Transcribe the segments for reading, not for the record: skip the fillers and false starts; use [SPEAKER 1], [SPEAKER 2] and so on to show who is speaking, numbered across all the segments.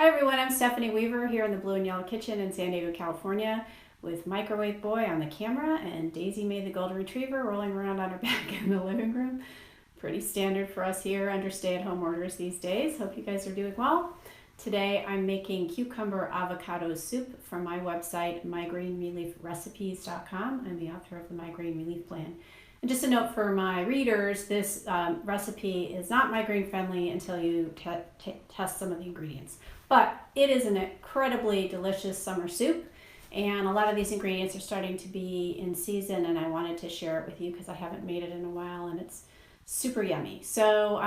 [SPEAKER 1] Hi everyone, I'm Stephanie Weaver here in the Blue and Yellow Kitchen in San Diego, California with Microwave Boy on the camera and Daisy Mae the Golden Retriever rolling around on her back in the living room. Pretty standard for us here under stay-at-home orders these days. Hope you guys are doing well. Today I'm making cucumber-avocado soup from my website mygreenreliefrecipes.com. I'm the author of the Migraine Relief Plan. And just a note for my readers, this recipe is not migraine friendly until you test some of the ingredients. But it is an incredibly delicious summer soup, and a lot of these ingredients are starting to be in season, and I wanted to share it with you because I haven't made it in a while, and it's super yummy. So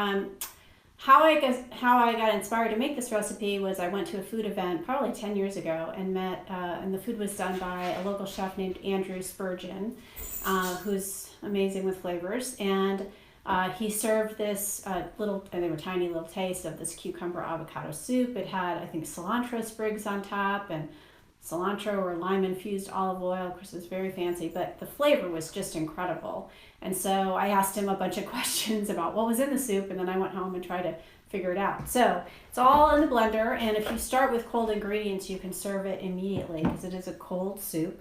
[SPEAKER 1] how I got inspired to make this recipe was I went to a food event probably 10 years ago and met, and the food was done by a local chef named Andrew Persian, who's amazing with flavors, and he served this little, and they were tiny little taste of this cucumber avocado soup. It had, I think, cilantro sprigs on top and cilantro or lime infused olive oil. Of course, it was very fancy, but the flavor was just incredible. And so I asked him a bunch of questions about what was in the soup, and then I went home and tried to figure it out. So it's all in the blender, and if you start with cold ingredients, you can serve it immediately because it is a cold soup.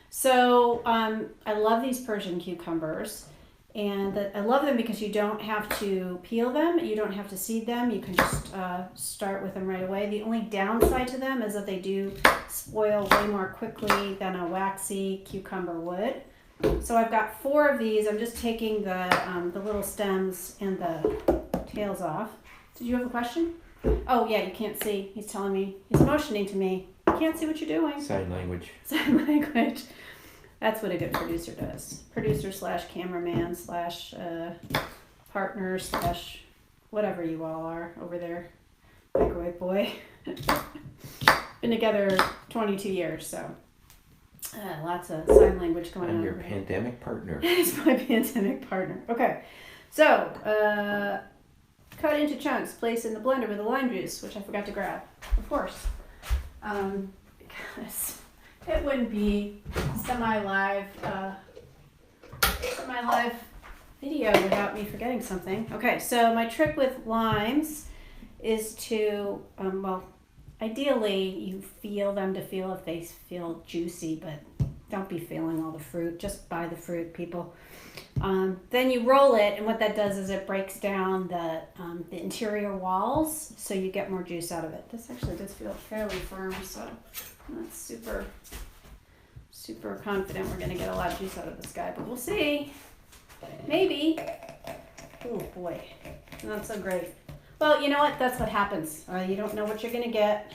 [SPEAKER 1] So I love these Persian cucumbers. And I love them because you don't have to peel them, you don't have to seed them, you can just start with them right away. The only downside to them is that they do spoil way more quickly than a waxy cucumber would. So I've got 4 of these. I'm just taking the little stems and the tails off. Did you have a question? Oh yeah, you can't see. He's telling me, he's motioning to me. I can't see what you're doing.
[SPEAKER 2] Sign language.
[SPEAKER 1] Sign language. That's what a good producer does. Producer slash cameraman slash partner slash whatever you all are over there. Microwave Boy. Been together 22 years, so lots of sign language going on.
[SPEAKER 2] I'm your pandemic partner.
[SPEAKER 1] He's my pandemic partner. Okay, so cut into chunks, place in the blender with the lime juice, which I forgot to grab, of course, because it wouldn't be semi-live video without me forgetting something. Okay, so my trick with limes is to, well, ideally you feel them to feel if they feel juicy, but don't be feeling all the fruit. Just buy the fruit, people. Then you roll it, and what that does is it breaks down the interior walls, so you get more juice out of it. This actually does feel fairly firm, so I'm not super confident we're going to get a lot of juice out of this guy, but we'll see. Maybe. Oh boy, not so great. Well, you know what? That's what happens. You don't know what you're going to get.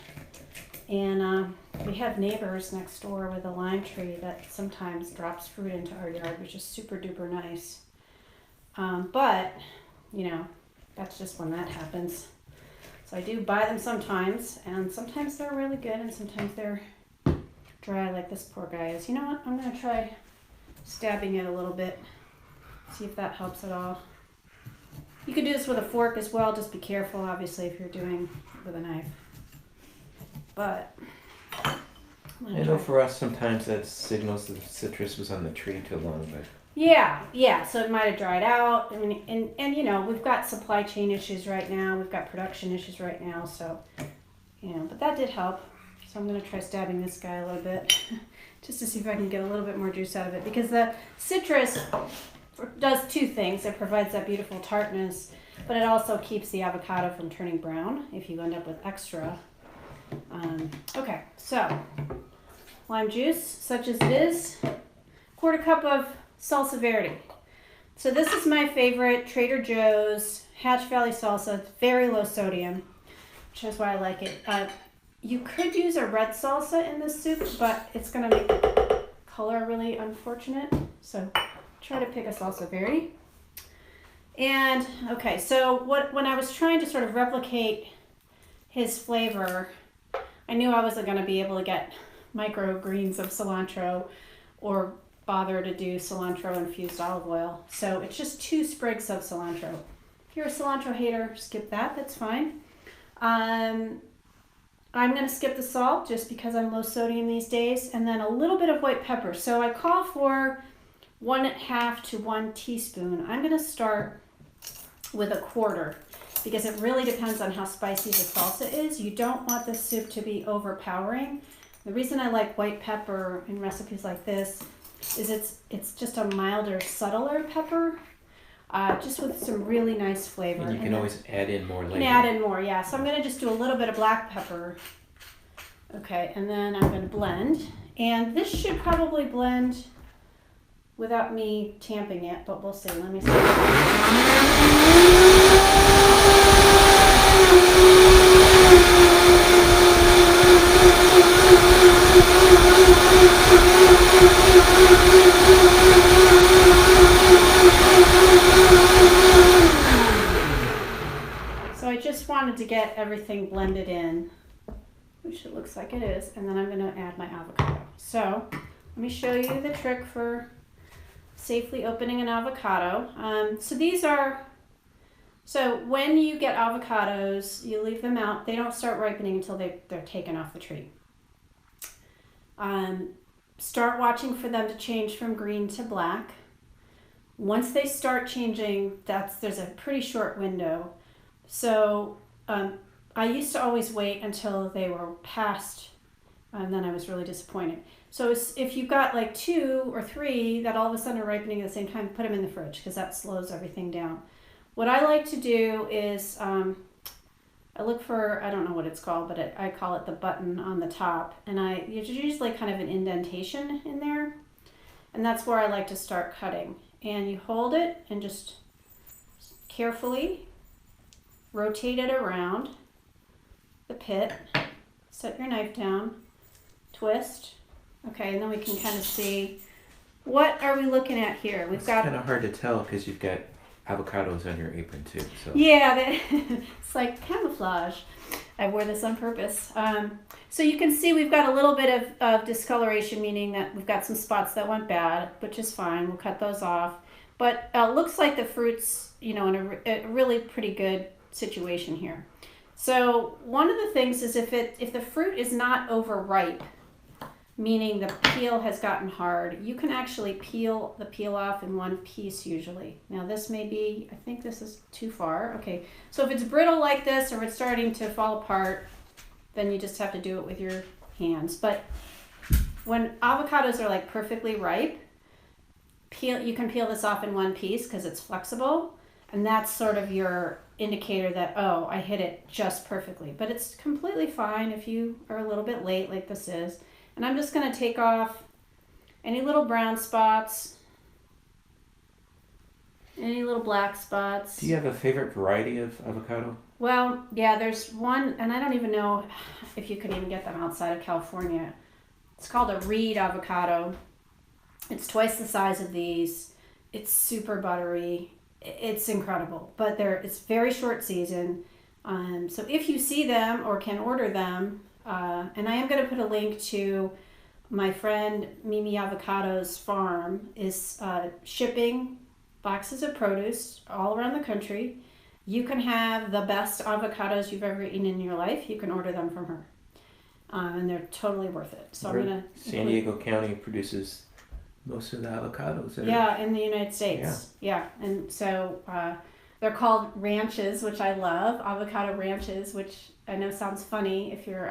[SPEAKER 1] And we have neighbors next door with a lime tree that sometimes drops fruit into our yard, which is super duper nice. But, you know, that's just when that happens. So I do buy them sometimes, and sometimes they're really good, and sometimes they're dry like this poor guy is. You know what? I'm going to try stabbing it a little bit, see if that helps at all. You could do this with a fork as well. Just be careful, obviously, if you're doing it with a knife. But
[SPEAKER 2] I know for us sometimes that signals the citrus was on the tree too long, but
[SPEAKER 1] yeah, so it might have dried out. I mean, and you know, we've got supply chain issues right now, we've got production issues right now, so you know, but that did help. So I'm going to try stabbing this guy a little bit just to see if I can get a little bit more juice out of it, because the citrus does 2 things. It provides that beautiful tartness, but it also keeps the avocado from turning brown if you end up with extra. Okay, so lime juice, such as it is, 1/4 cup of Salsa Verde. So this is my favorite Trader Joe's Hatch Valley salsa. It's very low sodium, which is why I like it. You could use a red salsa in this soup, but it's going to make the color really unfortunate. So try to pick a Salsa Verde. And okay, so when I was trying to sort of replicate his flavor, I knew I wasn't going to be able to get microgreens of cilantro or bother to do cilantro infused olive oil. So it's just 2 sprigs of cilantro. If you're a cilantro hater, skip that. That's fine. I'm going to skip the salt just because I'm low sodium these days, and then a little bit of white pepper. So I call for 1/2 to 1 teaspoon. I'm going to start with 1/4. because it really depends on how spicy the salsa is. You don't want the soup to be overpowering. The reason I like white pepper in recipes like this is it's just a milder, subtler pepper, just with some really nice flavor.
[SPEAKER 2] And you can always add in more later.
[SPEAKER 1] You can add in more, yeah. So I'm gonna just do a little bit of black pepper. Okay, and then I'm gonna blend. And this should probably blend without me tamping it, but we'll see. Let me see. So I just wanted to get everything blended in, which it looks like it is, and then I'm going to add my avocado. So let me show you the trick for safely opening an avocado. So when you get avocados, you leave them out. They don't start ripening until they're taken off the tree. Start watching for them to change from green to black. Once they start changing, there's a pretty short window. So I used to always wait until they were past, and then I was really disappointed. So if you've got like 2 or 3 that all of a sudden are ripening at the same time, put them in the fridge because that slows everything down. What I like to do is I look for, I don't know what it's called, but I call it the button on the top, and there's usually kind of an indentation in there, and that's where I like to start cutting. And you hold it and just carefully rotate it around the pit, set your knife down, twist. Okay, and then we can kind of see, what are we looking at here?
[SPEAKER 2] It's kind of hard to tell because you've got avocados on your apron too. So
[SPEAKER 1] yeah, it's like camouflage. I wore this on purpose. So you can see we've got a little bit of discoloration, meaning that we've got some spots that went bad, which is fine. We'll cut those off. But looks like the fruit's, in a really pretty good situation here. So one of the things is if the fruit is not overripe, meaning the peel has gotten hard, you can actually peel the peel off in one piece usually. Now this may be, I think this is too far. Okay, so if it's brittle like this or it's starting to fall apart, then you just have to do it with your hands. But when avocados are like perfectly ripe, you can peel this off in one piece because it's flexible, and that's sort of your indicator that, oh, I hit it just perfectly. But it's completely fine if you are a little bit late like this is. And I'm just going to take off any little brown spots, any little black spots.
[SPEAKER 2] Do you have a favorite variety of avocado?
[SPEAKER 1] Well, yeah, there's one, and I don't even know if you could even get them outside of California. It's called a Reed avocado. It's twice the size of these. It's super buttery. It's incredible, but it's very short season. So if you see them or can order them, and I am going to put a link to my friend Mimi Avocado's farm, is shipping boxes of produce all around the country. You can have the best avocados you've ever eaten in your life. You can order them from her, and they're totally worth it. So I'm going to
[SPEAKER 2] San Diego County produces most of the avocados.
[SPEAKER 1] Yeah, in the United States. Yeah, and so they're called ranches, which I love, avocado ranches, which I know sounds funny if you're,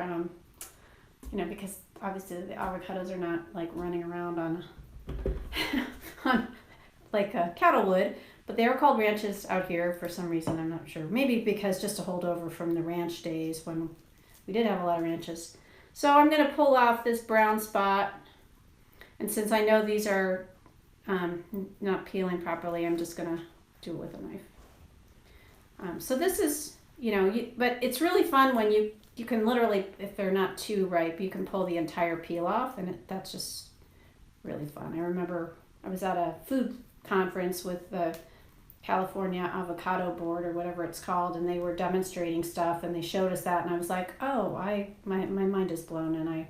[SPEAKER 1] because obviously the avocados are not like running around on like cattle would, but they are called ranches out here for some reason. I'm not sure. Maybe because just a holdover from the ranch days when we did have a lot of ranches. So I'm going to pull off this brown spot. And since I know these are not peeling properly, I'm just going to do it with a knife. So this is, but it's really fun when you can literally, if they're not too ripe, you can pull the entire peel off, and that's just really fun. I remember I was at a food conference with the California Avocado Board or whatever it's called, and they were demonstrating stuff, and they showed us that, and I was like, oh, my mind is blown, and I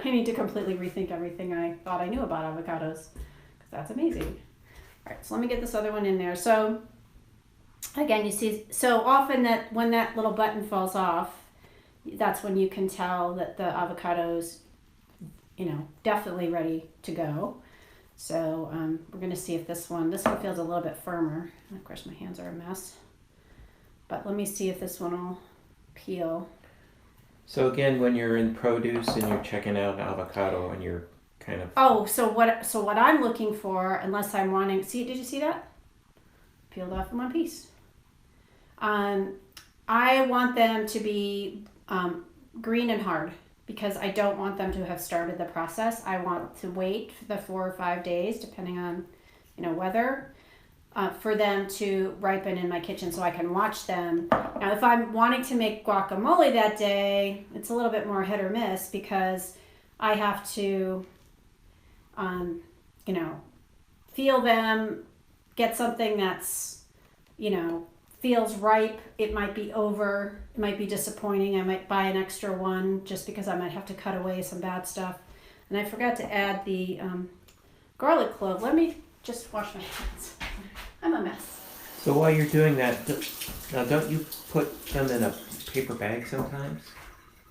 [SPEAKER 1] need to completely rethink everything I thought I knew about avocados, because that's amazing. All right, so let me get this other one in there. So again, you see, so often that when that little button falls off, that's when you can tell that the avocado's, definitely ready to go. So we're going to see if this one feels a little bit firmer. Of course, my hands are a mess. But let me see if this one will peel.
[SPEAKER 2] So again, when you're in produce and you're checking out avocado and you're kind of...
[SPEAKER 1] Oh, so what I'm looking for, unless I'm wanting, did you see that? Peeled off in one piece. I want them to be green and hard because I don't want them to have started the process. I want to wait for the 4 or 5 days, depending on, weather, for them to ripen in my kitchen so I can watch them. Now, if I'm wanting to make guacamole that day, it's a little bit more hit or miss because I have to, feel them, get something that's, feels ripe. It might be over. It might be disappointing. I might buy an extra one just because I might have to cut away some bad stuff. And I forgot to add the garlic clove. Let me just wash my hands. I'm a mess.
[SPEAKER 2] So while you're doing that, now don't you put them in a paper bag sometimes?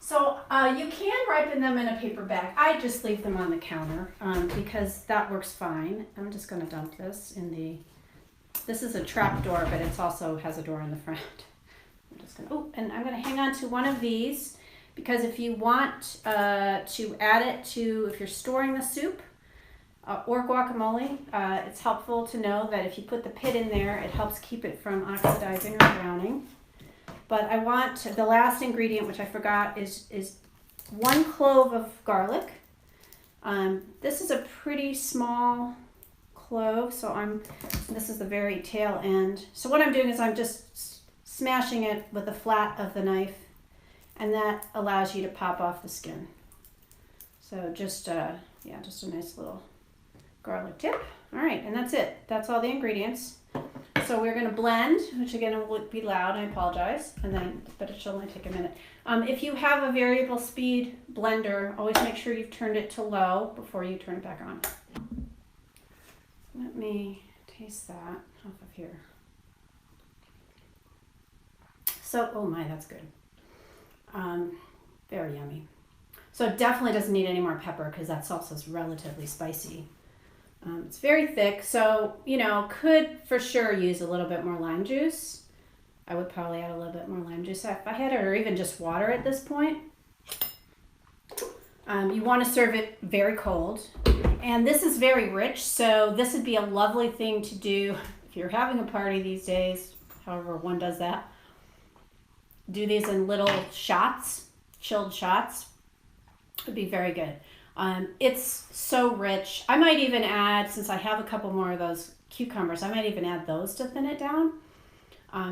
[SPEAKER 1] So you can ripen them in a paper bag. I just leave them on the counter because that works fine. I'm just going to dump this in the... This is a trap door, but it also has a door on the front. I'm just going to... and I'm going to hang on to one of these because if you want to add it to... If you're storing the soup or guacamole, it's helpful to know that if you put the pit in there, it helps keep it from oxidizing or browning. But I want the last ingredient, which I forgot, is 1 clove of garlic. This is a pretty small clove, so this is the very tail end. So what I'm doing is I'm just smashing it with the flat of the knife, and that allows you to pop off the skin. So just a nice little garlic tip. All right, and that's it. That's all the ingredients. So we're going to blend, which again will be loud, I apologize, but it should only take a minute. If you have a variable speed blender, always make sure you've turned it to low before you turn it back on. Let me taste that off of here. So, oh my, that's good. Very yummy. So it definitely doesn't need any more pepper because that salsa is relatively spicy. It's very thick, so, could for sure use a little bit more lime juice. I would probably add a little bit more lime juice if I had it, or even just water at this point. You want to serve it very cold. And this is very rich, so this would be a lovely thing to do if you're having a party these days, however one does that. Do these in little shots, chilled shots. It would be very good. It's so rich. I might even add, since I have a couple more of those cucumbers, I might even add those to thin it down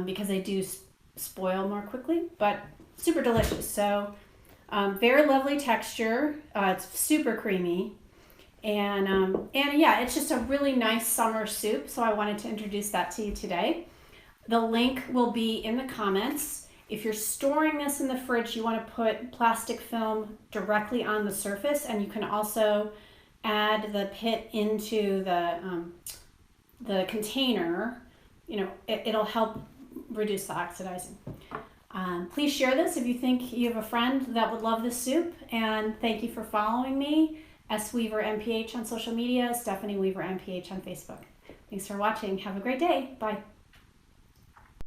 [SPEAKER 1] because they do spoil more quickly, but super delicious. So very lovely texture. It's super creamy. And yeah, it's just a really nice summer soup. So I wanted to introduce that to you today. The link will be in the comments. If you're storing this in the fridge, you want to put plastic film directly on the surface, and you can also add the pit into the container. It'll help reduce the oxidizing. Please share this if you think you have a friend that would love this soup, and thank you for following me. S. Weaver MPH on social media, Stephanie Weaver MPH on Facebook. Thanks for watching. Have a great day. Bye.